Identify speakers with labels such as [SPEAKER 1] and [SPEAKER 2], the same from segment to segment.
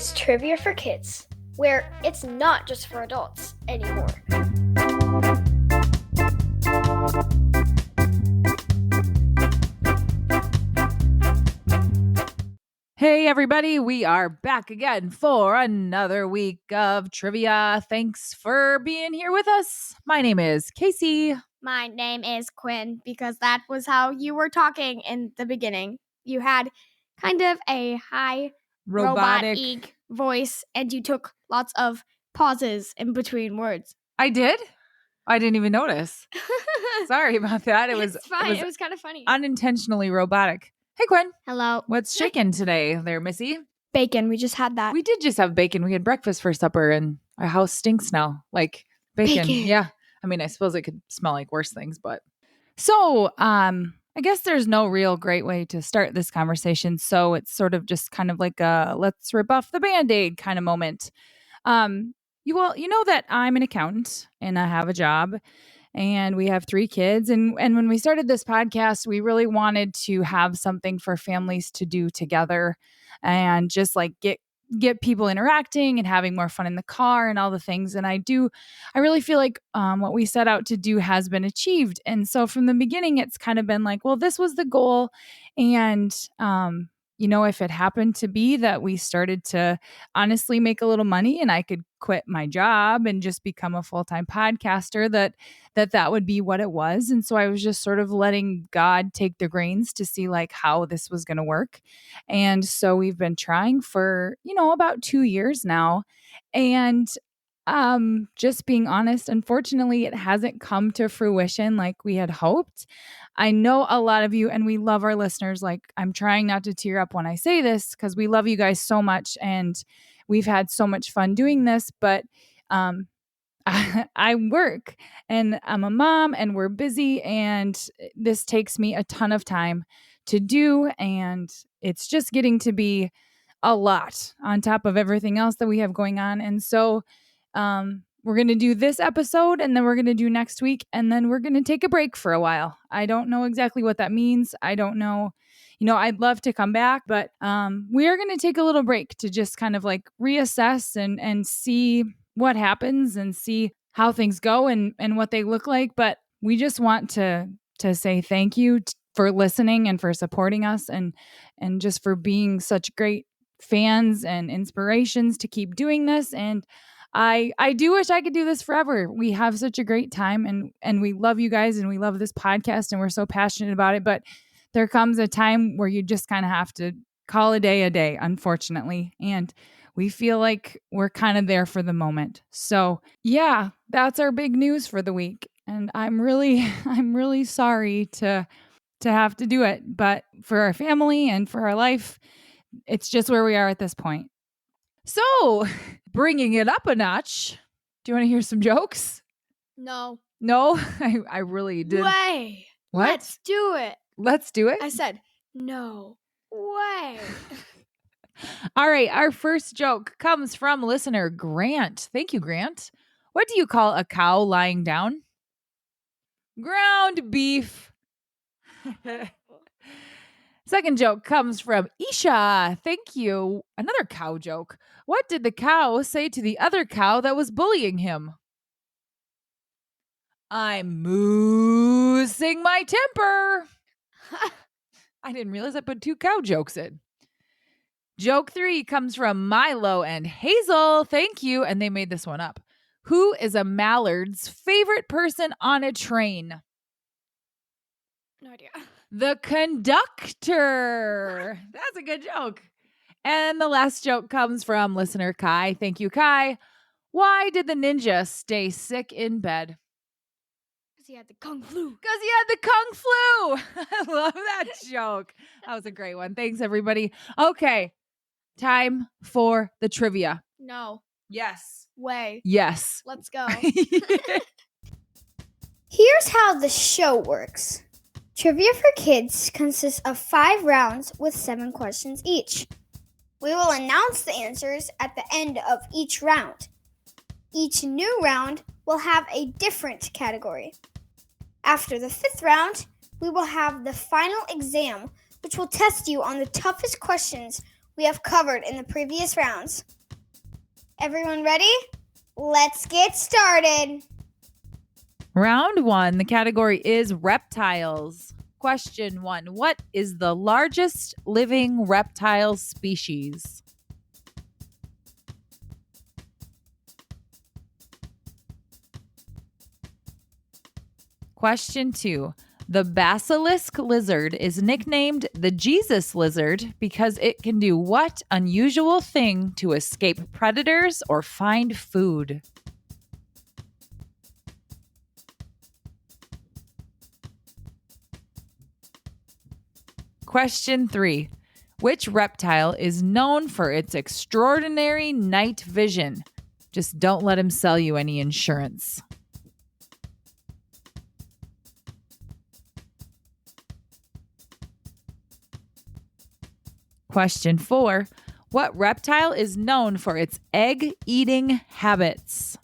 [SPEAKER 1] is Trivia for Kids, where it's not just for adults anymore.
[SPEAKER 2] Hey everybody, we are back again for another week of trivia. Thanks for being here with us. My name is Casey.
[SPEAKER 3] My name is Quinn, because that was how you were talking in the beginning. You had kind of a high robotic voice, and you took lots of pauses in between words.
[SPEAKER 2] I did? I didn't even notice. Sorry about that.
[SPEAKER 3] It's fine. It was kind of funny.
[SPEAKER 2] Unintentionally robotic. Hey Quinn.
[SPEAKER 3] Hello.
[SPEAKER 2] What's shaking today there, Missy?
[SPEAKER 3] Bacon. We just had that.
[SPEAKER 2] We did just have bacon. We had breakfast for supper and our house stinks now. Like bacon. Yeah. I mean, I suppose it could smell like worse things, but. So, I guess there's no real great way to start this conversation. So it's sort of just kind of like a let's rip off the Band-Aid kind of moment. You know that I'm an accountant and I have a job and we have 3 kids. And when we started this podcast, we really wanted to have something for families to do together and just like get people interacting and having more fun in the car and all the things. And I really feel like what we set out to do has been achieved. And so from the beginning, it's kind of been like, well, this was the goal. And, if it happened to be that we started to honestly make a little money and I could quit my job and just become a full-time podcaster, that would be what it was. And so I was just sort of letting God take the reins to see like how this was going to work. And so we've been trying for, about 2 years now. And just being honest, unfortunately, it hasn't come to fruition like we had hoped. I know a lot of you, and we love our listeners. Like, I'm trying not to tear up when I say this because we love you guys so much and we've had so much fun doing this. But I work and I'm a mom and we're busy and this takes me a ton of time to do. And it's just getting to be a lot on top of everything else that we have going on. And so we're going to do this episode and then we're going to do next week and then we're going to take a break for a while. I don't know exactly what that means. I don't know. I'd love to come back, but we are going to take a little break to just kind of like reassess and see what happens and see how things go and what they look like. But we just want to say thank you for listening and for supporting us and just for being such great fans and inspirations to keep doing this. And I do wish I could do this forever. We have such a great time and we love you guys and we love this podcast and we're so passionate about it. But there comes a time where you just kind of have to call a day, unfortunately. And we feel like we're kind of there for the moment. So yeah, that's our big news for the week. And I'm really sorry to have to do it. But for our family and for our life, it's just where we are at this point. So, bringing it up a notch, do you want to hear some jokes?
[SPEAKER 3] No,
[SPEAKER 2] I really did.
[SPEAKER 3] Way.
[SPEAKER 2] What?
[SPEAKER 3] Let's do it.
[SPEAKER 2] Let's do it?
[SPEAKER 3] I said, no way.
[SPEAKER 2] All right, our first joke comes from listener Grant. Thank you, Grant. What do you call a cow lying down? Ground beef. Second joke comes from Isha. Thank you. Another cow joke. What did the cow say to the other cow that was bullying him? I'm moosing my temper. I didn't realize I put 2 cow jokes in. Joke 3 comes from Milo and Hazel. Thank you. And they made this one up. Who is a mallard's favorite person on a train?
[SPEAKER 3] No idea.
[SPEAKER 2] The conductor. That's a good joke. And the last joke comes from listener Kai. Thank you, Kai. Why did the ninja stay sick in bed?
[SPEAKER 3] Because he had the kung flu.
[SPEAKER 2] I love that joke. That was a great one. Thanks, everybody. Okay. Time for the trivia.
[SPEAKER 3] No.
[SPEAKER 2] Yes.
[SPEAKER 3] Way.
[SPEAKER 2] Yes.
[SPEAKER 3] Let's go.
[SPEAKER 1] Here's how the show works. Trivia for Kids consists of 5 rounds with 7 questions each. We will announce the answers at the end of each round. Each new round will have a different category. After the 5th round, we will have the final exam, which will test you on the toughest questions we have covered in the previous rounds. Everyone ready? Let's get started.
[SPEAKER 2] Round 1, the category is reptiles. Question 1, what is the largest living reptile species? Question 2, the basilisk lizard is nicknamed the Jesus lizard because it can do what unusual thing to escape predators or find food? Question 3. Which reptile is known for its extraordinary night vision? Just don't let him sell you any insurance. Question 4. What reptile is known for its egg-eating habits?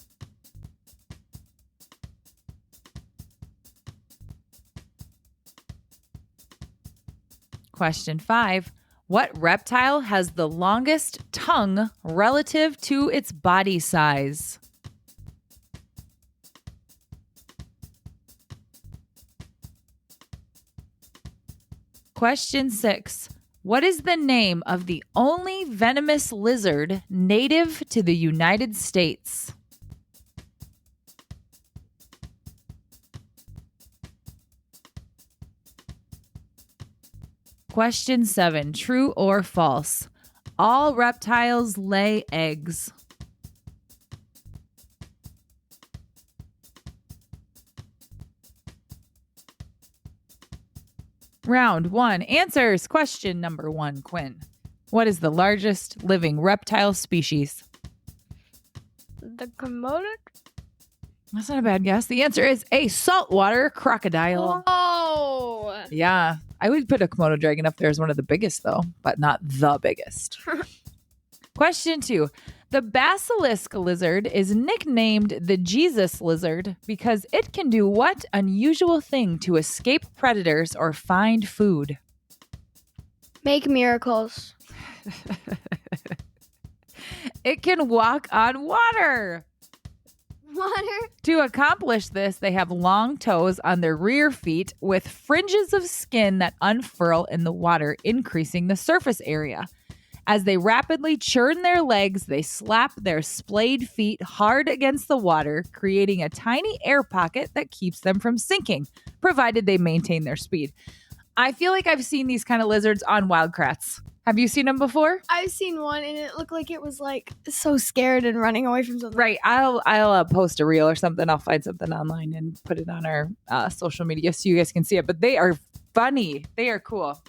[SPEAKER 2] Question 5. What reptile has the longest tongue relative to its body size? Question 6. What is the name of the only venomous lizard native to the United States? Question 7. True or false? All reptiles lay eggs. Round 1. Answers. Question number 1, Quinn. What is the largest living reptile species?
[SPEAKER 3] The Komodo?
[SPEAKER 2] That's not a bad guess. The answer is a saltwater crocodile.
[SPEAKER 3] Oh!
[SPEAKER 2] Yeah. I would put a Komodo dragon up there as one of the biggest, though, but not the biggest. Question 2. The basilisk lizard is nicknamed the Jesus lizard because it can do what unusual thing to escape predators or find food?
[SPEAKER 3] Make miracles.
[SPEAKER 2] It can walk on water.
[SPEAKER 3] Water?
[SPEAKER 2] To accomplish this, they have long toes on their rear feet with fringes of skin that unfurl in the water, increasing the surface area. As they rapidly churn their legs, they slap their splayed feet hard against the water, creating a tiny air pocket that keeps them from sinking, provided they maintain their speed. I feel like I've seen these kind of lizards on Wildcrats. Have you seen them before?
[SPEAKER 3] I've seen one and it looked like it was like so scared and running away from something.
[SPEAKER 2] Right. I'll post a reel or something. I'll find something online and put it on our social media so you guys can see it. But they are funny. They are cool.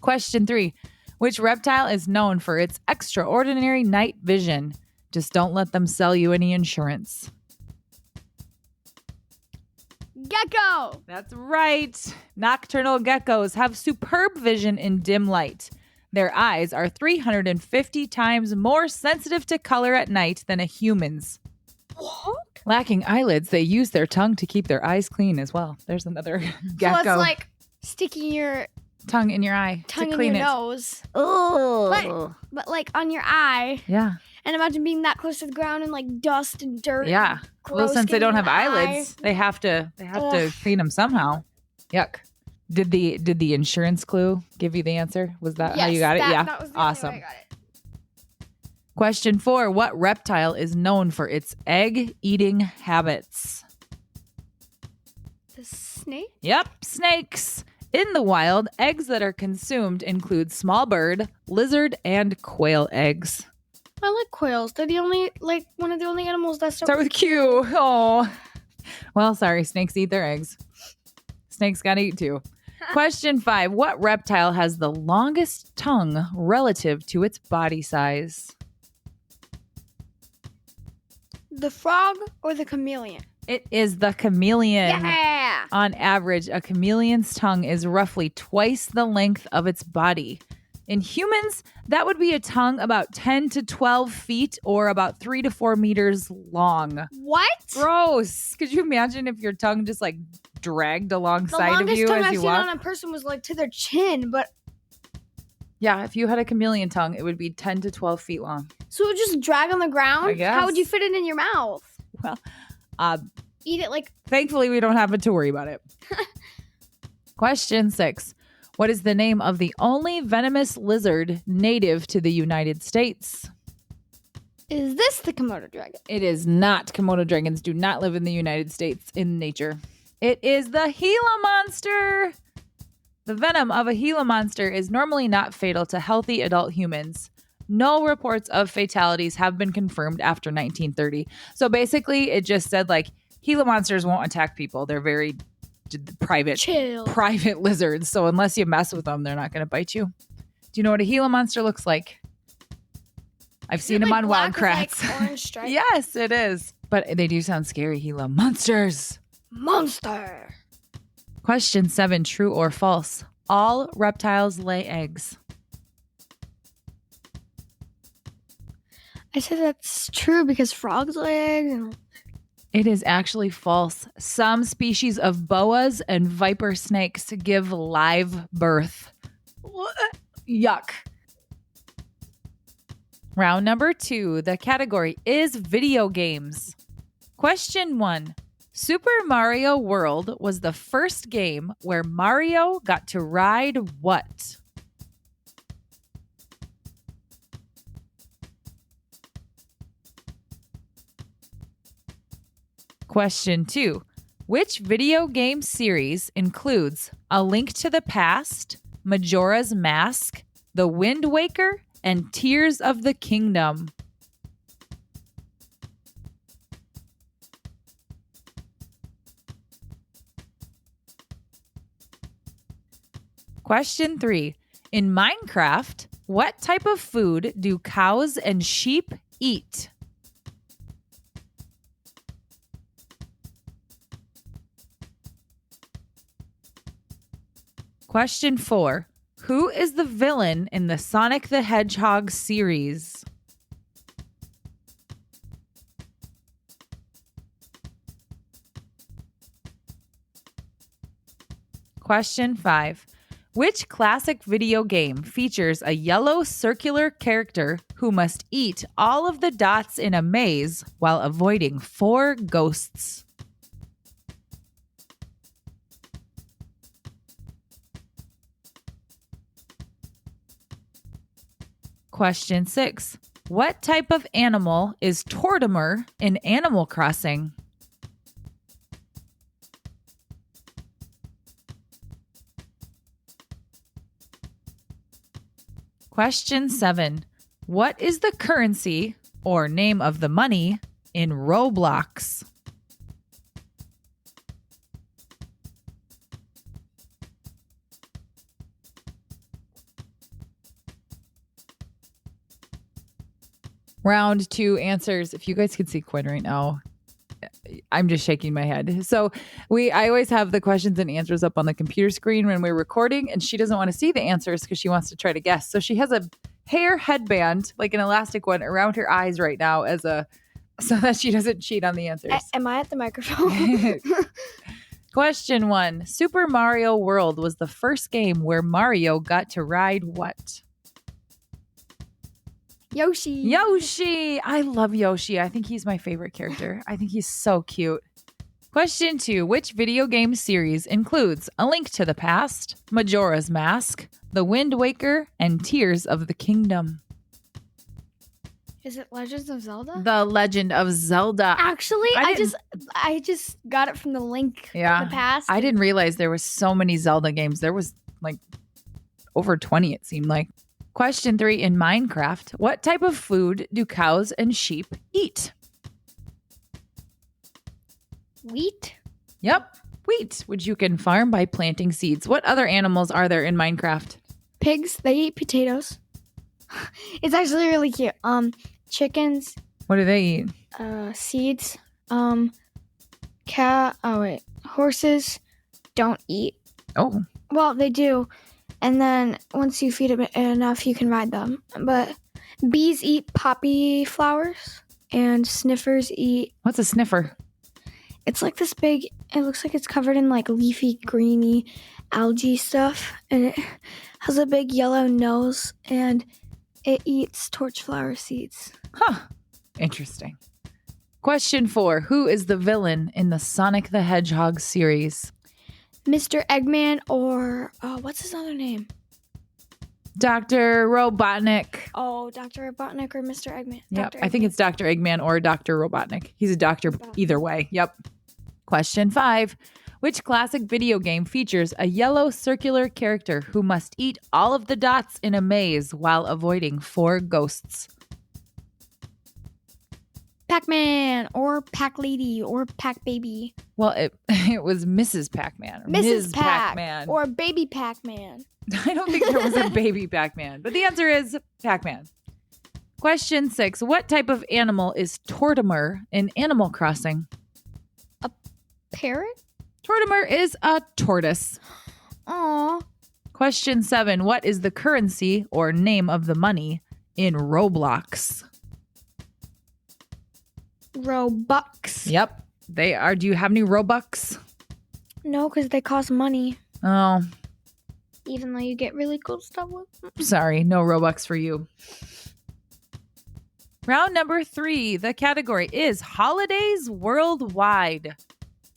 [SPEAKER 2] Question 3. Which reptile is known for its extraordinary night vision? Just don't let them sell you any insurance.
[SPEAKER 3] Gecko!
[SPEAKER 2] That's right. Nocturnal geckos have superb vision in dim light. Their eyes are 350 times more sensitive to color at night than a human's.
[SPEAKER 3] What?
[SPEAKER 2] Lacking eyelids, they use their tongue to keep their eyes clean as well. There's another gecko.
[SPEAKER 3] So it's like sticking your
[SPEAKER 2] tongue in your eye
[SPEAKER 3] tongue
[SPEAKER 2] to
[SPEAKER 3] in
[SPEAKER 2] clean
[SPEAKER 3] your
[SPEAKER 2] it.
[SPEAKER 3] nose.
[SPEAKER 2] Oh.
[SPEAKER 3] But like on your eye.
[SPEAKER 2] Yeah.
[SPEAKER 3] And imagine being that close to the ground and like dust and dirt.
[SPEAKER 2] Yeah.
[SPEAKER 3] And
[SPEAKER 2] Well, since they don't have eyelids,
[SPEAKER 3] eye.
[SPEAKER 2] they have to
[SPEAKER 3] Ugh.
[SPEAKER 2] clean them somehow. Yuck. Did the insurance clue give you the answer? Was that how you got it? Yeah.
[SPEAKER 3] That was the
[SPEAKER 2] Awesome.
[SPEAKER 3] Only way I got it.
[SPEAKER 2] Question 4. What reptile is known for its egg-eating habits?
[SPEAKER 3] The snake?
[SPEAKER 2] Yep, snakes. In the wild, eggs that are consumed include small bird, lizard, and quail eggs.
[SPEAKER 3] I like quails. They're one of the only animals that
[SPEAKER 2] Start with Q. Oh. Well, sorry, snakes eat their eggs. Snakes gotta eat too. Question 5. What reptile has the longest tongue relative to its body size?
[SPEAKER 3] The frog or the chameleon?
[SPEAKER 2] It is the chameleon.
[SPEAKER 3] Yeah.
[SPEAKER 2] On average, a chameleon's tongue is roughly twice the length of its body. In humans, that would be a tongue about 10 to 12 feet or about 3 to 4 meters long.
[SPEAKER 3] What?
[SPEAKER 2] Gross. Could you imagine if your tongue just like dragged
[SPEAKER 3] The
[SPEAKER 2] alongside of
[SPEAKER 3] longest
[SPEAKER 2] you
[SPEAKER 3] tongue
[SPEAKER 2] as
[SPEAKER 3] I've
[SPEAKER 2] you
[SPEAKER 3] seen
[SPEAKER 2] walk?
[SPEAKER 3] on a person was like to their chin, but
[SPEAKER 2] Yeah, if you had a chameleon tongue, it would be 10 to 12 feet long.
[SPEAKER 3] So it would just drag on the ground?
[SPEAKER 2] I guess.
[SPEAKER 3] How would you fit it in your mouth?
[SPEAKER 2] Well,
[SPEAKER 3] Eat it like...
[SPEAKER 2] thankfully, we don't have to worry about it. Question 6. What is the name of the only venomous lizard native to the United States?
[SPEAKER 3] Is this the Komodo dragon?
[SPEAKER 2] It is not. Komodo dragons do not live in the United States in nature. It is the Gila monster. The venom of a Gila monster is normally not fatal to healthy adult humans. No reports of fatalities have been confirmed after 1930. So basically, it just said like Gila monsters won't attack people. They're very private lizards. So unless you mess with them, they're not going to bite you. Do you know what a Gila monster looks like? I've seen them on Wild Kratts.
[SPEAKER 3] Like orange stripe?
[SPEAKER 2] Yes, it is. But they do sound scary. Gila monsters.
[SPEAKER 3] Monster.
[SPEAKER 2] Question 7, true or false? All reptiles lay eggs.
[SPEAKER 3] I said that's true because frogs lay eggs.
[SPEAKER 2] It is actually false. Some species of boas and viper snakes give live birth. What? Yuck. Round number 2. The category is video games. Question 1. Super Mario World was the first game where Mario got to ride what? Question 2. Which video game series includes A Link to the Past, Majora's Mask, The Wind Waker, and Tears of the Kingdom? Question 3. In Minecraft, what type of food do cows and sheep eat? Question 4. Who is the villain in the Sonic the Hedgehog series? Question 5. Which classic video game features a yellow circular character who must eat all of the dots in a maze while avoiding 4 ghosts? Question 6. What type of animal is Tortimer in Animal Crossing? Question 7. What is the currency or name of the money in Roblox? Round 2 answers. If you guys could see Quinn right now, I'm just shaking my head. So I always have the questions and answers up on the computer screen when we're recording, and she doesn't want to see the answers because she wants to try to guess. So she has a hair headband, like an elastic one, around her eyes right now so that she doesn't cheat on the answers.
[SPEAKER 3] Am I at the microphone?
[SPEAKER 2] Question 1. Super Mario World was the first game where Mario got to ride what? Yoshi. I love Yoshi. I think he's my favorite character. I think he's so cute. Question 2. Which video game series includes A Link to the Past, Majora's Mask, The Wind Waker, and Tears of the Kingdom?
[SPEAKER 3] Is it Legends of Zelda?
[SPEAKER 2] The Legend of Zelda.
[SPEAKER 3] Actually, I just got it from the Link to the Past.
[SPEAKER 2] I didn't realize there was so many Zelda games. There was like over 20, it seemed like. Question 3. In Minecraft, what type of food do cows and sheep eat?
[SPEAKER 3] Wheat?
[SPEAKER 2] Yep, wheat, which you can farm by planting seeds. What other animals are there in Minecraft?
[SPEAKER 3] Pigs. They eat potatoes. It's actually really cute. Chickens.
[SPEAKER 2] What do they eat?
[SPEAKER 3] Seeds. Horses don't eat.
[SPEAKER 2] Oh.
[SPEAKER 3] Well, they do. And then once you feed them enough, you can ride them. But bees eat poppy flowers, and sniffers eat...
[SPEAKER 2] What's a sniffer?
[SPEAKER 3] It's like this big, it looks like it's covered in like leafy, greeny algae stuff. And it has a big yellow nose and it eats torchflower seeds.
[SPEAKER 2] Huh. Interesting. Question 4. Who is the villain in the Sonic the Hedgehog series?
[SPEAKER 3] Mr. Eggman or, what's his other name?
[SPEAKER 2] Dr. Robotnik.
[SPEAKER 3] Oh, Dr. Robotnik or Mr. Eggman?
[SPEAKER 2] Yep. I think it's Dr. Eggman or Dr. Robotnik. He's a doctor either way. Yep. Question 5. Which classic video game features a yellow circular character who must eat all of the dots in a maze while avoiding 4 ghosts?
[SPEAKER 3] Pac-Man or Pac-Lady or Pac-Baby.
[SPEAKER 2] Well, it was Mrs. Pac-Man. Or
[SPEAKER 3] Mrs.
[SPEAKER 2] Pac-Man.
[SPEAKER 3] Or Baby Pac-Man.
[SPEAKER 2] I don't think there was a baby Pac-Man, but the answer is Pac-Man. Question 6. What type of animal is Tortimer in Animal Crossing?
[SPEAKER 3] A parrot?
[SPEAKER 2] Tortimer is a tortoise.
[SPEAKER 3] Aw.
[SPEAKER 2] Question 7. What is the currency or name of the money in Roblox?
[SPEAKER 3] Robux.
[SPEAKER 2] Yep, they are. Do you have any Robux?
[SPEAKER 3] No, because they cost money.
[SPEAKER 2] Oh,
[SPEAKER 3] Even though you get really cool stuff with them.
[SPEAKER 2] sorry, no Robux for you. Round number 3. The category is holidays worldwide.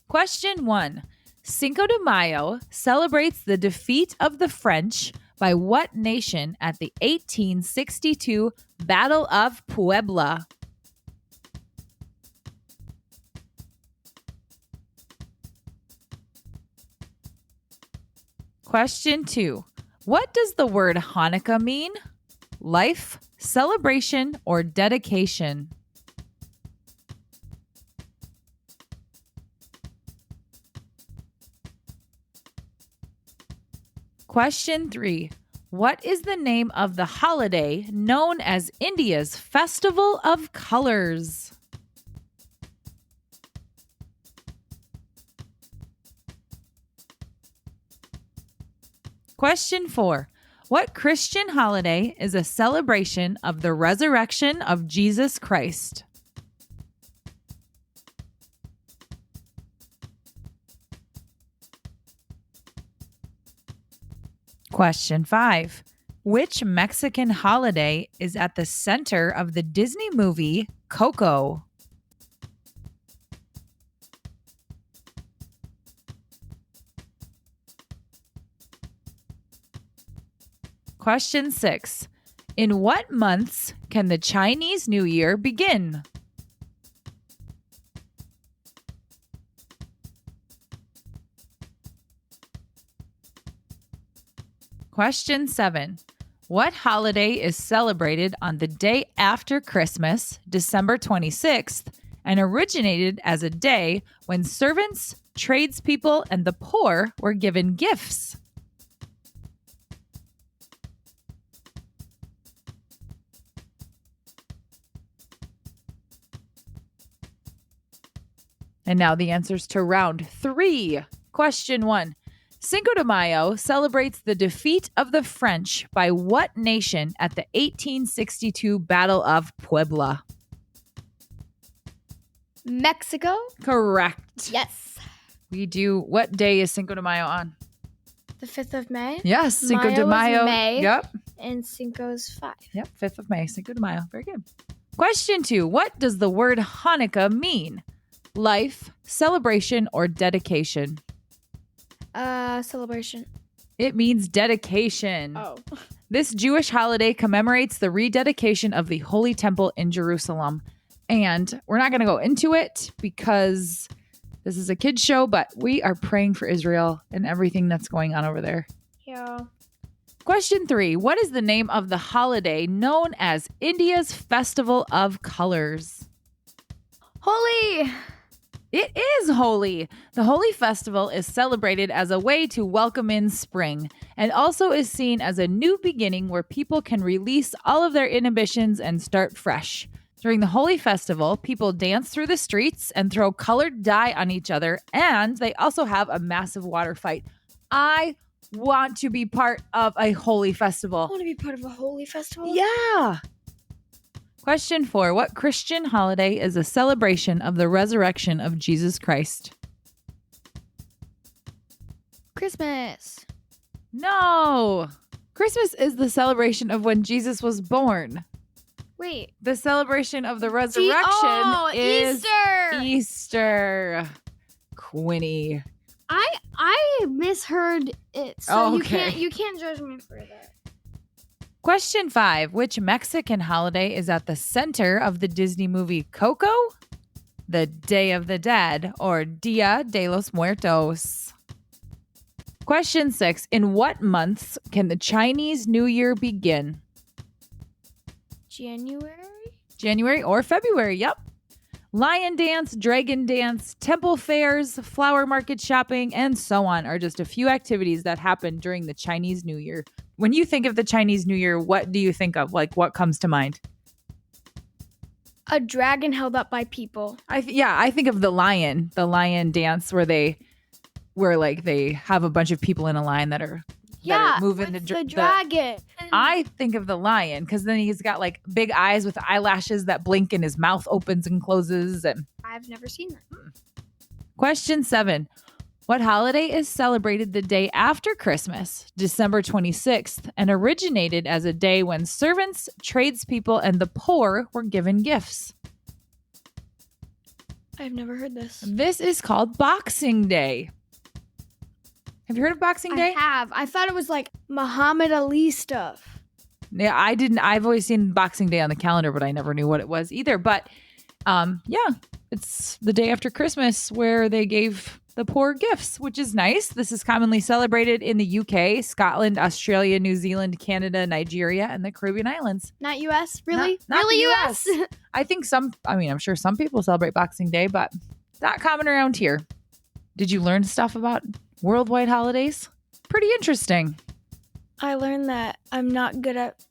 [SPEAKER 2] Question 1. Cinco de Mayo celebrates the defeat of the French by what nation at the 1862 Battle of Puebla? Question 2. What does the word Hanukkah mean? Life, celebration, or dedication? Question 3. What is the name of the holiday known as India's Festival of Colors? Question 4. What Christian holiday is a celebration of the resurrection of Jesus Christ? Question 5. Which Mexican holiday is at the center of the Disney movie Coco? Question 6. In what months can the Chinese New Year begin? Question 7. What holiday is celebrated on the day after Christmas, December 26th, and originated as a day when servants, tradespeople, and the poor were given gifts? And now the answers to round 3. Question 1. Cinco de Mayo celebrates the defeat of the French by what nation at the 1862 Battle of Puebla?
[SPEAKER 3] Mexico?
[SPEAKER 2] Correct.
[SPEAKER 3] Yes.
[SPEAKER 2] We do. What day is Cinco de Mayo on?
[SPEAKER 3] The 5th of May?
[SPEAKER 2] Yes, Cinco
[SPEAKER 3] Mayo
[SPEAKER 2] de
[SPEAKER 3] is
[SPEAKER 2] Mayo.
[SPEAKER 3] May.
[SPEAKER 2] Yep.
[SPEAKER 3] And Cinco's 5.
[SPEAKER 2] Yep, 5th of May, Cinco de Mayo. Very good. Question 2. What does the word Hanukkah mean? Life, celebration, or dedication?
[SPEAKER 3] Celebration.
[SPEAKER 2] It means dedication.
[SPEAKER 3] Oh.
[SPEAKER 2] This Jewish holiday commemorates the rededication of the Holy Temple in Jerusalem. And we're not going to go into it because this is a kid's show, but we are praying for Israel and everything that's going on over there.
[SPEAKER 3] Yeah.
[SPEAKER 2] Question 3. What is the name of the holiday known as India's Festival of Colors?
[SPEAKER 3] Holi!
[SPEAKER 2] It is Holi. The Holi festival is celebrated as a way to welcome in spring and also is seen as a new beginning where people can release all of their inhibitions and start fresh. During the Holi festival, people dance through the streets and throw colored dye on each other, and they also have a massive water fight. I want to be part of a Holi festival.
[SPEAKER 3] I want to be part of a Holi festival.
[SPEAKER 2] Yeah. Question 4. What Christian holiday is a celebration of the resurrection of Jesus Christ?
[SPEAKER 3] Christmas.
[SPEAKER 2] No. Christmas is the celebration of when Jesus was born.
[SPEAKER 3] Wait.
[SPEAKER 2] The celebration of the resurrection is
[SPEAKER 3] Easter.
[SPEAKER 2] Easter. Quinny.
[SPEAKER 3] I misheard it, so
[SPEAKER 2] Okay.
[SPEAKER 3] you can't judge me for that.
[SPEAKER 2] Question 5. Which Mexican holiday is at the center of the Disney movie Coco? The Day of the Dead, or Dia de los Muertos. Question 6. In what months can the Chinese New Year begin? January or February, yep. Lion dance, dragon dance, temple fairs, flower market shopping, and so on are just a few activities that happen during the Chinese New Year. When you think of the Chinese New Year, what do you think of? Like, what comes to mind?
[SPEAKER 3] A dragon held up by people.
[SPEAKER 2] I think of the lion dance where they have a bunch of people in a line that are moving the
[SPEAKER 3] dragon.
[SPEAKER 2] I think of the lion because then he's got like big eyes with eyelashes that blink and his mouth opens and closes. And
[SPEAKER 3] I've never seen that.
[SPEAKER 2] Question 7. What holiday is celebrated the day after Christmas, December 26th, and originated as a day when servants, tradespeople, and the poor were given gifts?
[SPEAKER 3] I've never heard this.
[SPEAKER 2] This is called Boxing Day. Have you heard of Boxing Day?
[SPEAKER 3] I have. I thought it was like Muhammad Ali stuff.
[SPEAKER 2] Yeah, I didn't. I've always seen Boxing Day on the calendar, but I never knew what it was either. But it's the day after Christmas where they gave the poor gifts, which is nice. This is commonly celebrated in the UK, Scotland, Australia, New Zealand, Canada, Nigeria, and the Caribbean islands.
[SPEAKER 3] Not US? Really?
[SPEAKER 2] Not
[SPEAKER 3] really
[SPEAKER 2] the
[SPEAKER 3] US?
[SPEAKER 2] I think I'm sure some people celebrate Boxing Day, but not common around here. Did you learn stuff about worldwide holidays? Pretty interesting.
[SPEAKER 3] I learned that I'm not good at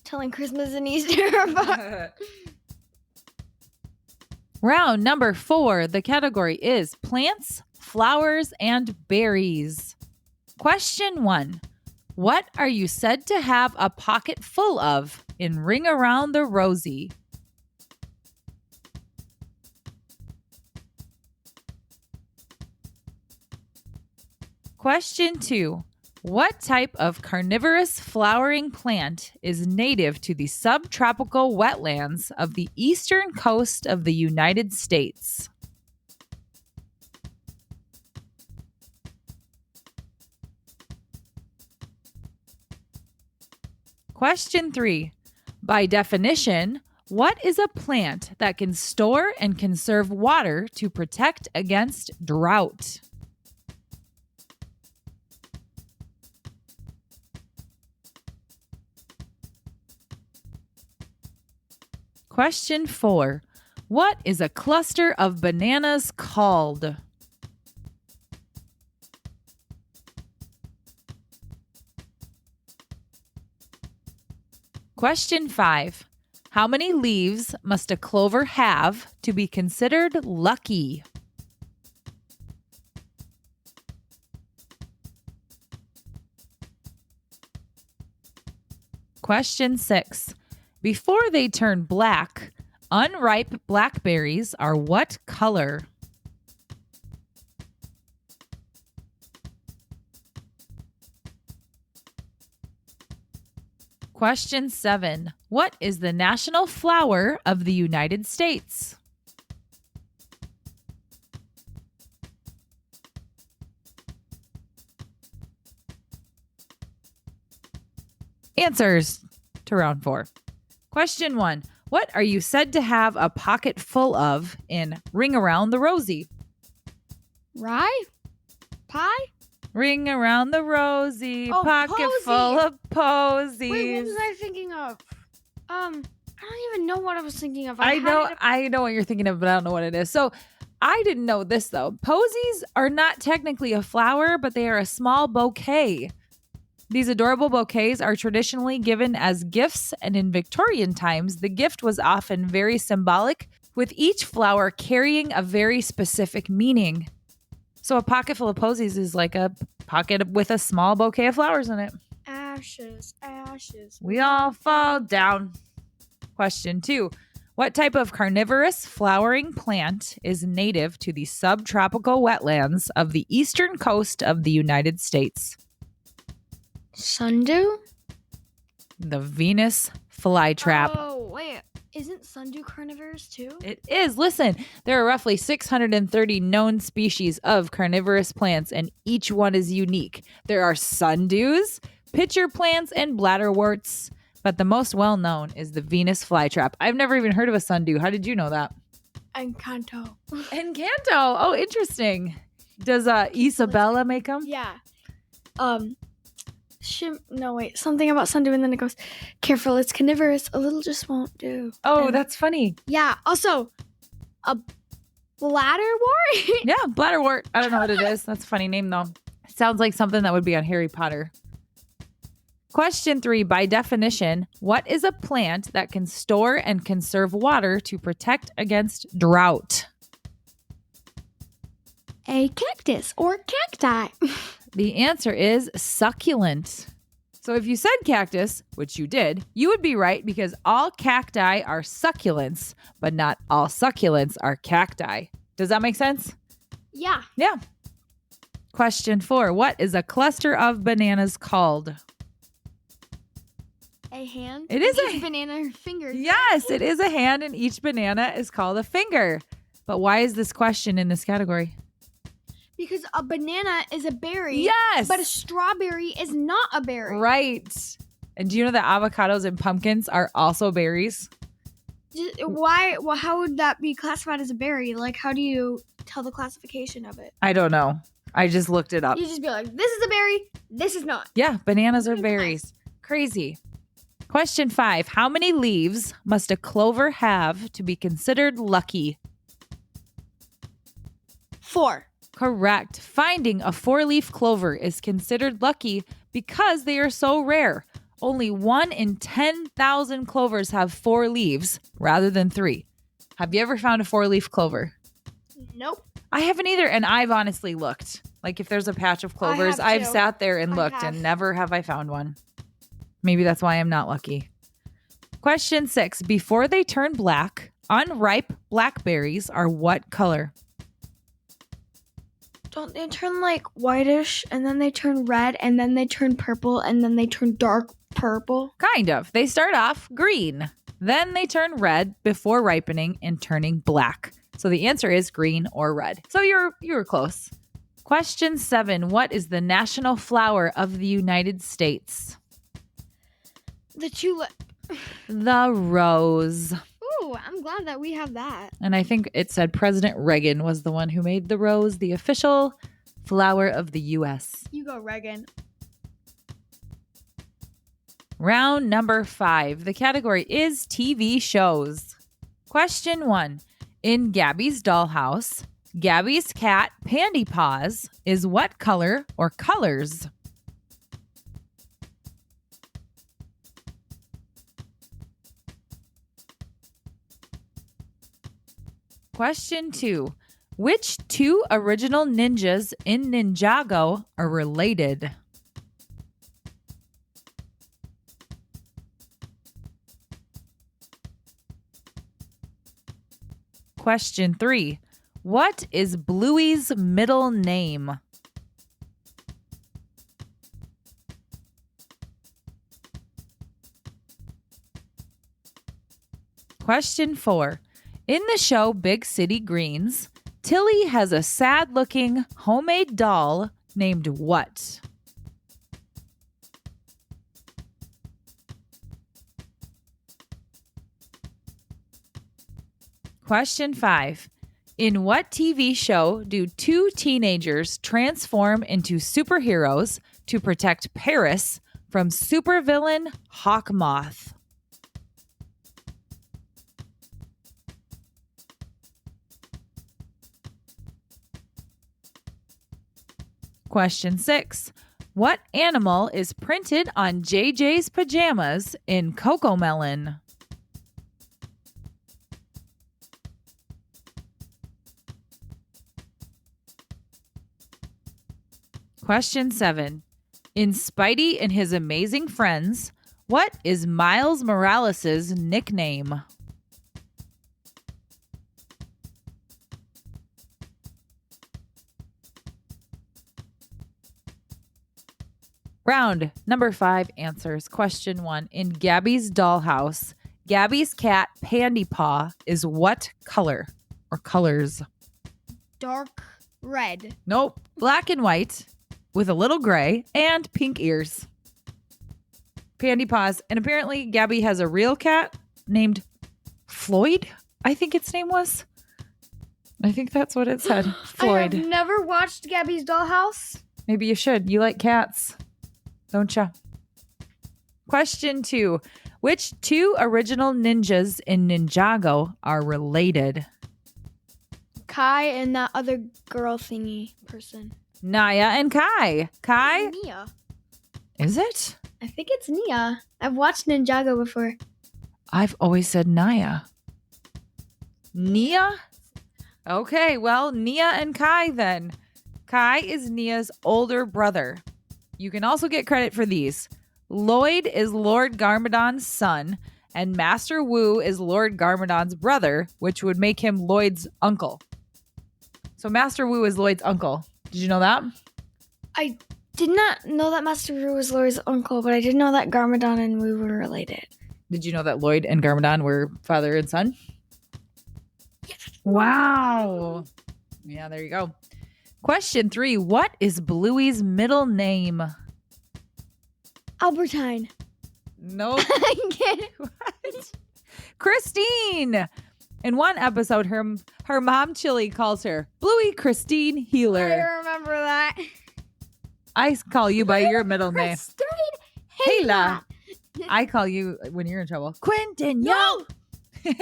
[SPEAKER 3] telling Christmas and Easter. But
[SPEAKER 2] Round number 4. The category is plants, flowers, and berries. Question 1. What are you said to have a pocket full of in Ring Around the Rosie? Question 2. What type of carnivorous flowering plant is native to the subtropical wetlands of the eastern coast of the United States? Question 3. By definition, what is a plant that can store and conserve water to protect against drought? Question 4. What is a cluster of bananas called? Question 5. How many leaves must a clover have to be considered lucky? Question 6. Before they turn black, unripe blackberries are what color? Question 7. What is the national flower of the United States? Answers to round 4. Question 1. What are you said to have a pocket full of in Ring Around the Rosie?
[SPEAKER 3] Rye? Pie?
[SPEAKER 2] Ring around the rosy,
[SPEAKER 3] Oh,
[SPEAKER 2] pocket
[SPEAKER 3] posy.
[SPEAKER 2] full of posies.
[SPEAKER 3] Wait, what was I thinking of? I don't even know what I was thinking of.
[SPEAKER 2] I know what you're thinking of, but I don't know what it is. So I didn't know this though. Posies are not technically a flower, but they are a small bouquet. These adorable bouquets are traditionally given as gifts, and in Victorian times, the gift was often very symbolic, with each flower carrying a very specific meaning. So a pocket full of posies is like a pocket with a small bouquet of flowers in it.
[SPEAKER 3] Ashes, ashes.
[SPEAKER 2] We all fall down. Question 2. What type of carnivorous flowering plant is native to the subtropical wetlands of the eastern coast of the United States?
[SPEAKER 3] Sundew?
[SPEAKER 2] The Venus flytrap.
[SPEAKER 3] Oh, wait. Isn't sundew carnivorous too?
[SPEAKER 2] It is. Listen, there are roughly 630 known species of carnivorous plants, and each one is unique. There are sundews, pitcher plants, and bladderworts, but the most well-known is the Venus flytrap. I've never even heard of a sundew. How did you know that?
[SPEAKER 3] Encanto.
[SPEAKER 2] Encanto. Oh, interesting. Does Isabella make them?
[SPEAKER 3] Yeah. Something about sundew, and then it goes, careful, it's carnivorous. A little just won't do.
[SPEAKER 2] Oh,
[SPEAKER 3] And-
[SPEAKER 2] that's funny.
[SPEAKER 3] Yeah. Also, a bladderwort?
[SPEAKER 2] Yeah, bladderwort. I don't know what it is. That's a funny name, though. Sounds like something that would be on Harry Potter. Question 3. By definition, what is a plant that can store and conserve water to protect against drought?
[SPEAKER 3] A cactus or cacti.
[SPEAKER 2] The answer is succulent. So if you said cactus, which you did, you would be right because all cacti are succulents, but not all succulents are cacti. Does that make sense?
[SPEAKER 3] Yeah.
[SPEAKER 2] Yeah. Question 4. What is a cluster of bananas called?
[SPEAKER 3] A hand.
[SPEAKER 2] It is
[SPEAKER 3] Each banana finger.
[SPEAKER 2] Yes, it is a hand, and each banana is called a finger. But why is this question in this category?
[SPEAKER 3] Because a banana is a berry.
[SPEAKER 2] Yes.
[SPEAKER 3] But a strawberry is not a berry.
[SPEAKER 2] Right. And do you know that avocados and pumpkins are also berries?
[SPEAKER 3] Why? Well, how would that be classified as a berry? Like, how do you tell the classification of it?
[SPEAKER 2] I don't know. I just looked it up.
[SPEAKER 3] You just be like, this is a berry, this is not.
[SPEAKER 2] Yeah, bananas are
[SPEAKER 3] Nice.
[SPEAKER 2] berries. Crazy. Question 5. How many leaves must a clover have to be considered lucky?
[SPEAKER 3] 4.
[SPEAKER 2] Correct. Finding a 4-leaf clover is considered lucky because they are so rare. Only 1 in 10,000 clovers have 4 leaves rather than 3. Have you ever found a 4-leaf clover?
[SPEAKER 3] Nope.
[SPEAKER 2] I haven't either, and I've honestly looked. Like if there's a patch of clovers,
[SPEAKER 3] have
[SPEAKER 2] I've
[SPEAKER 3] too.
[SPEAKER 2] sat there and
[SPEAKER 3] I
[SPEAKER 2] looked,
[SPEAKER 3] have.
[SPEAKER 2] and never have I found one. Maybe that's why I'm not lucky. Question 6. Before they turn black, unripe blackberries are what color?
[SPEAKER 3] Don't they turn like whitish, and then they turn red, and then they turn purple, and then they turn dark purple?
[SPEAKER 2] Kind of. They start off green. Then they turn red before ripening and turning black. So the answer is green or red. So you were close. Question 7. What is the national flower of the United States?
[SPEAKER 3] The tulip.
[SPEAKER 2] The rose.
[SPEAKER 3] Ooh, I'm glad that we have that.
[SPEAKER 2] And I think it said President Reagan was the one who made the rose the official flower of the U.S.
[SPEAKER 3] You go, Reagan.
[SPEAKER 2] Round number 5. The category is TV shows. Question 1. In Gabby's dollhouse, Gabby's cat, Pandy Paws, is what color or colors? Question 2. Which 2 original ninjas in Ninjago are related? Question 3. What is Bluey's middle name? Question 4. In the show Big City Greens, Tilly has a sad-looking homemade doll named what? Question 5. In what TV show do 2 teenagers transform into superheroes to protect Paris from supervillain Hawkmoth? Question 6. What animal is printed on JJ's pajamas in Cocomelon? Question 7. In Spidey and His Amazing Friends, what is Miles Morales' nickname? Round number 5 answers. Question 1. In Gabby's dollhouse, Gabby's cat, Pandy Paw, is what color or colors?
[SPEAKER 3] Dark red.
[SPEAKER 2] Nope. Black and white with a little gray and pink ears. Pandy Paws. And apparently Gabby has a real cat named Floyd, I think its name was. I think that's what it said. Floyd.
[SPEAKER 3] I have never watched Gabby's Dollhouse.
[SPEAKER 2] Maybe you should. You like cats, don't you? Question 2. Which 2 original ninjas in Ninjago are related?
[SPEAKER 3] Kai and that other girl thingy person.
[SPEAKER 2] Naya and Kai. Kai?
[SPEAKER 3] Nia.
[SPEAKER 2] Is it?
[SPEAKER 3] I think it's Nia. I've watched Ninjago before.
[SPEAKER 2] I've always said Naya. Nia? Okay, well, Nia and Kai then. Kai is Nia's older brother. You can also get credit for these. Lloyd is Lord Garmadon's son, and Master Wu is Lord Garmadon's brother, which would make him Lloyd's uncle. So Master Wu is Lloyd's uncle. Did you know that?
[SPEAKER 3] I did not know that Master Wu was Lloyd's uncle, but I did know that Garmadon and Wu were related.
[SPEAKER 2] Did you know that Lloyd and Garmadon were father and son? Wow. Yeah, there you go. Question 3. What is Bluey's middle name?
[SPEAKER 3] Albertine.
[SPEAKER 2] Nope.
[SPEAKER 3] I'm kidding.
[SPEAKER 2] What? Christine. In one episode, her mom Chili calls her Bluey Christine Healer.
[SPEAKER 3] I remember that.
[SPEAKER 2] I call you by your middle name.
[SPEAKER 3] Christine
[SPEAKER 2] Hayla. I call you when you're in trouble. Quentin.
[SPEAKER 3] No.
[SPEAKER 2] Yo.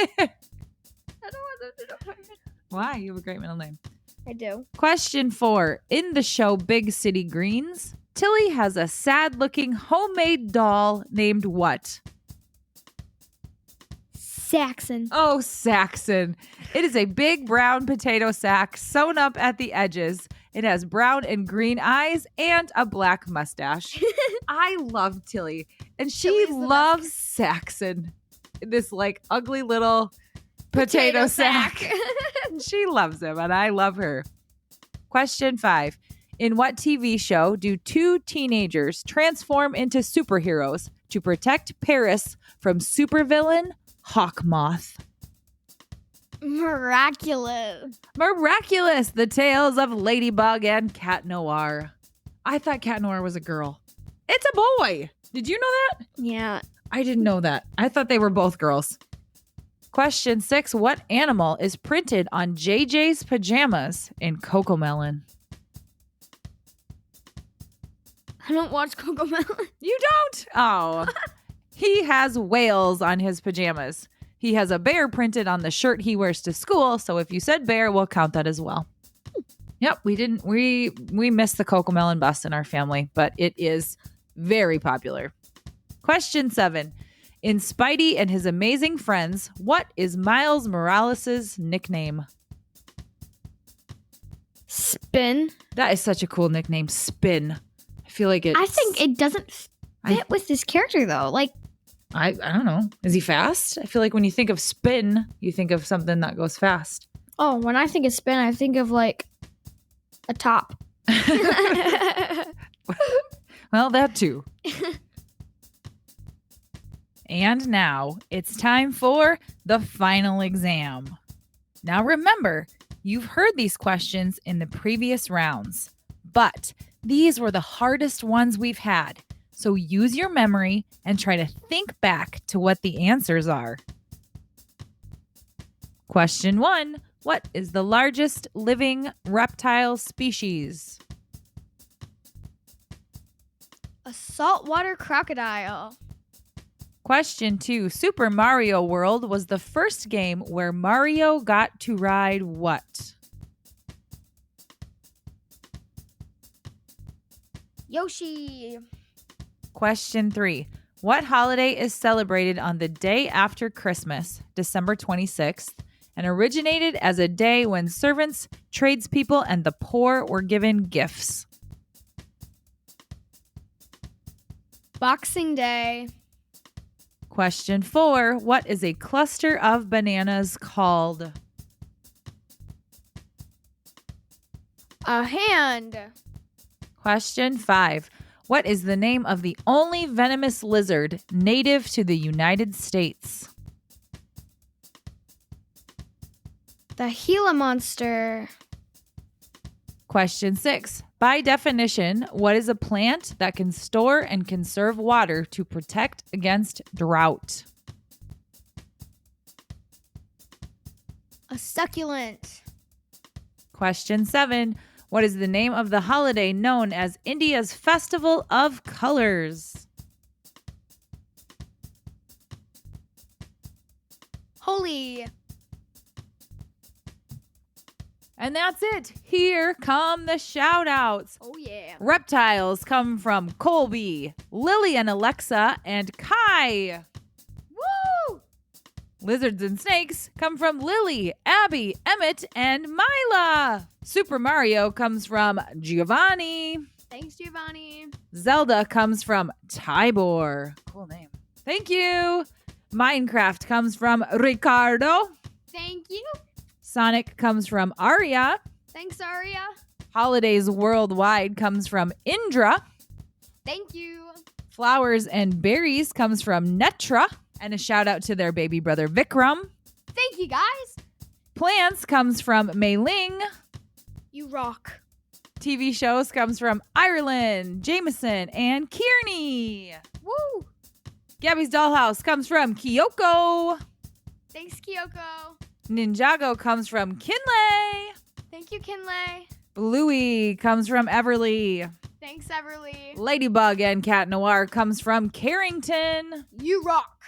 [SPEAKER 3] I don't want them to know my middle.
[SPEAKER 2] Why? You have a great middle name.
[SPEAKER 3] I do.
[SPEAKER 2] Question 4. In the show Big City Greens, Tilly has a sad-looking homemade doll named what?
[SPEAKER 3] Saxon.
[SPEAKER 2] Oh, Saxon. It is a big brown potato sack sewn up at the edges. It has brown and green eyes and a black mustache. I love Tilly. And she
[SPEAKER 3] Tilly's the
[SPEAKER 2] loves Saxon. This like ugly little potato sack. She loves him and I love her. Question 5. In what TV show do 2 teenagers transform into superheroes to protect Paris from supervillain Hawkmoth?
[SPEAKER 3] Miraculous.
[SPEAKER 2] Miraculous, the tales of Ladybug and Cat Noir. I thought Cat Noir was a girl. It's a boy. Did you know that?
[SPEAKER 3] Yeah.
[SPEAKER 2] I didn't know that. I thought they were both girls. Question 6. What animal is printed on JJ's pajamas in Cocomelon?
[SPEAKER 3] I don't watch Cocomelon.
[SPEAKER 2] You don't? Oh. He has whales on his pajamas. He has a bear printed on the shirt he wears to school, so if you said bear, we'll count that as well. Yep, we missed the Cocomelon bus in our family, but it is very popular. Question 7. In Spidey and His Amazing Friends, what is Miles Morales' nickname?
[SPEAKER 3] Spin.
[SPEAKER 2] That is such a cool nickname, Spin. I feel like it.
[SPEAKER 3] I think it doesn't fit with this character though. Like,
[SPEAKER 2] I don't know. Is he fast? I feel like when you think of spin, you think of something that goes fast.
[SPEAKER 3] oh, when I think of spin, I think of like a top.
[SPEAKER 2] Well, that too. And now it's time for the final exam. Now remember, you've heard these questions in the previous rounds, but these were the hardest ones we've had. So use your memory and try to think back to what the answers are. Question 1. What is the largest living reptile species?
[SPEAKER 3] A saltwater crocodile.
[SPEAKER 2] Question 2. Super Mario World was the first game where Mario got to ride what?
[SPEAKER 3] Yoshi.
[SPEAKER 2] Question 3. What holiday is celebrated on the day after Christmas, December 26th, and originated as a day when servants, tradespeople, and the poor were given gifts?
[SPEAKER 3] Boxing Day.
[SPEAKER 2] Question 4. What is a cluster of bananas called?
[SPEAKER 3] A hand.
[SPEAKER 2] Question 5. What is the name of the only venomous lizard native to the United States?
[SPEAKER 3] The Gila monster.
[SPEAKER 2] Question 6. By definition, what is a plant that can store and conserve water to protect against drought?
[SPEAKER 3] A succulent.
[SPEAKER 2] Question 7. What is the name of the holiday known as India's Festival of Colors?
[SPEAKER 3] Holi.
[SPEAKER 2] And that's it. Here come the shout outs.
[SPEAKER 3] Oh, yeah.
[SPEAKER 2] Reptiles come from Colby, Lily and Alexa, and Kai. Woo! Lizards and snakes come from Lily, Abby, Emmett, and Mila. Super Mario comes from Giovanni.
[SPEAKER 3] Thanks, Giovanni.
[SPEAKER 2] Zelda comes from Tybor. Cool name. Thank you. Minecraft comes from Ricardo.
[SPEAKER 3] Thank you.
[SPEAKER 2] Sonic comes from Aria.
[SPEAKER 3] Thanks, Aria.
[SPEAKER 2] Holidays Worldwide comes from Indra.
[SPEAKER 3] Thank you.
[SPEAKER 2] Flowers and Berries comes from Netra. And a shout out to their baby brother Vikram.
[SPEAKER 3] Thank you, guys.
[SPEAKER 2] Plants comes from Mei Ling.
[SPEAKER 3] You rock.
[SPEAKER 2] TV shows comes from Ireland, Jameson, and Kearney.
[SPEAKER 3] Woo.
[SPEAKER 2] Gabby's Dollhouse comes from Kyoko.
[SPEAKER 3] Thanks, Kyoko.
[SPEAKER 2] Ninjago comes from Kinley.
[SPEAKER 3] Thank you, Kinley.
[SPEAKER 2] Bluey comes from Everly.
[SPEAKER 3] Thanks, Everly.
[SPEAKER 2] Ladybug and Cat Noir comes from Carrington.
[SPEAKER 3] You rock.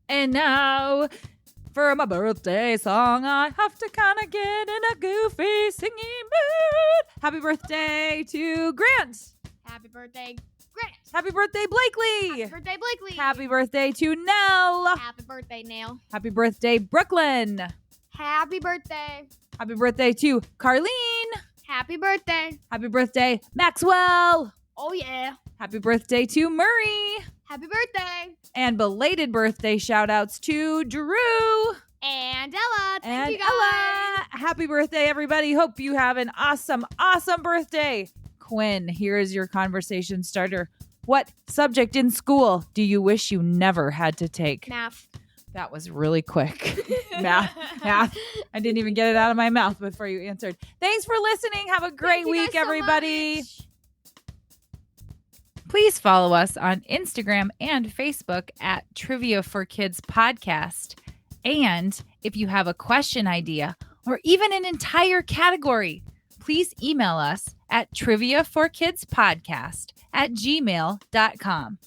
[SPEAKER 2] And now, for my birthday song, I have to kind of get in a goofy singing mood. Happy birthday to Grant.
[SPEAKER 3] Happy birthday, Grant.
[SPEAKER 2] Happy birthday, Blakely.
[SPEAKER 3] Happy birthday, Blakely.
[SPEAKER 2] Happy birthday to Nell.
[SPEAKER 3] Happy birthday, Nail.
[SPEAKER 2] Happy birthday, Brooklyn.
[SPEAKER 3] Happy birthday.
[SPEAKER 2] Happy birthday to Carlene.
[SPEAKER 3] Happy birthday.
[SPEAKER 2] Happy birthday, Maxwell.
[SPEAKER 3] Oh, yeah.
[SPEAKER 2] Happy birthday to Murray.
[SPEAKER 3] Happy birthday.
[SPEAKER 2] And belated birthday shout outs to Drew
[SPEAKER 3] And Ella. Thank
[SPEAKER 2] and
[SPEAKER 3] you, guys.
[SPEAKER 2] Ella. Happy birthday, everybody. Hope you have an awesome, awesome birthday. Quinn, here is your conversation starter. What subject in school do you wish you never had to take?
[SPEAKER 3] Math.
[SPEAKER 2] That was really quick. Math. I didn't even get it out of my mouth before you answered. Thanks for listening. Have a great week, everybody.
[SPEAKER 3] So
[SPEAKER 2] Please follow us on Instagram and Facebook at Trivia for Kids Podcast. And if you have a question idea or even an entire category, please email us at triviaforkidspodcast@gmail.com.